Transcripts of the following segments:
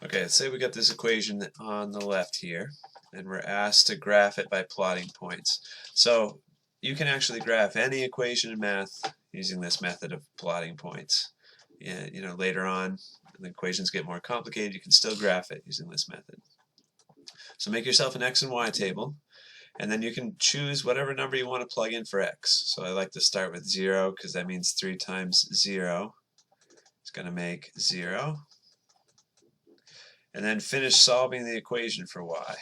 Okay, let's say we got this equation on the left here, and we're asked to graph it by plotting points. So you can actually graph any equation in math using this method of plotting points. Yeah, later on, when the equations get more complicated, you can still graph it using this method. So make yourself an x and y table, and then you can choose whatever number you want to plug in for x. So I like to start with 0 because that means 3 times 0 is going to make 0. And then finish solving the equation for y.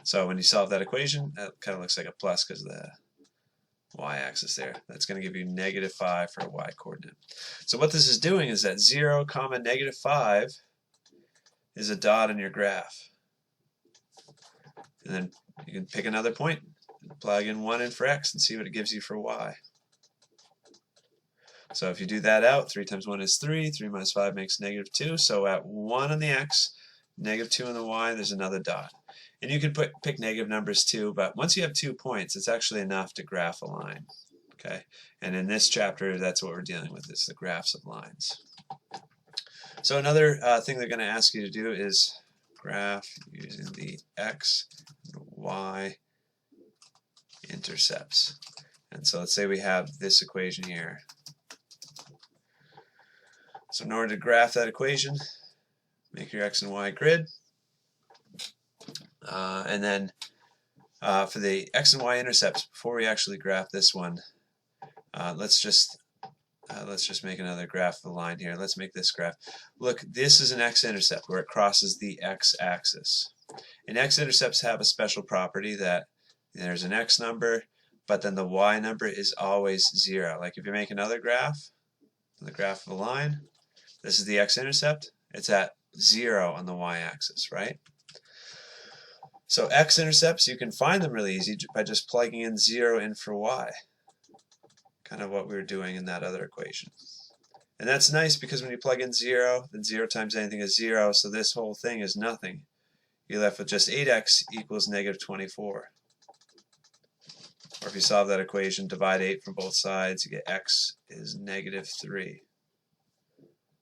So when you solve that equation, that kind of looks like a plus because of the y-axis there. That's going to give you -5 for a y-coordinate. So what this is doing is that 0, -5 is a dot in your graph. And then you can pick another point, and plug in 1 in for x, and see what it gives you for y. So if you do that out, 3 times 1 is 3, 3 minus 5 makes -2, so at 1 on the x, -2 on the y, there's another dot. And you can pick negative numbers too, but once you have 2 points, it's actually enough to graph a line. Okay, and in this chapter, that's what we're dealing with, is the graphs of lines. So another thing they're going to ask you to do is graph using the x and y intercepts. And so let's say we have this equation here. So in order to graph that equation, make your x and y grid. And then for the x and y intercepts, before we actually graph this one, let's just make another graph of the line here. Let's make this graph. Look, this is an x-intercept where it crosses the x-axis. And x-intercepts have a special property that there's an x number, but then the y number is always 0. Like if you make another graph, the graph of a line, this is the x-intercept, it's at 0 on the y-axis, right? So x-intercepts, you can find them really easy by just plugging in 0 in for y. Kind of what we were doing in that other equation. And that's nice because when you plug in 0, then 0 times anything is 0, so this whole thing is nothing. You're left with just 8x equals -24. Or if you solve that equation, divide 8 from both sides, you get x is -3.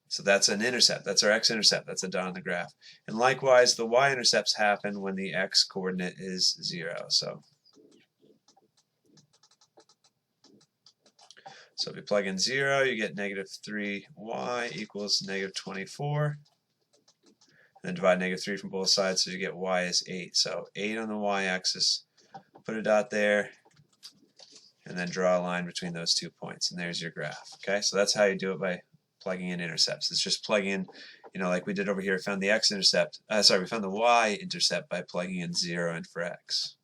So that's an intercept. That's our x-intercept. That's a dot on the graph. And likewise, the y-intercepts happen when the x-coordinate is 0. So if you plug in 0, you get -3y equals -24. And then divide -3 from both sides, so you get y is 8. So 8 on the y-axis. Put a dot there, and then draw a line between those 2 points. And there's your graph. Okay, so that's how you do it by plugging in intercepts. It's just plugging in, like we did over here, we found the x-intercept. We found the y-intercept by plugging in 0 in for x.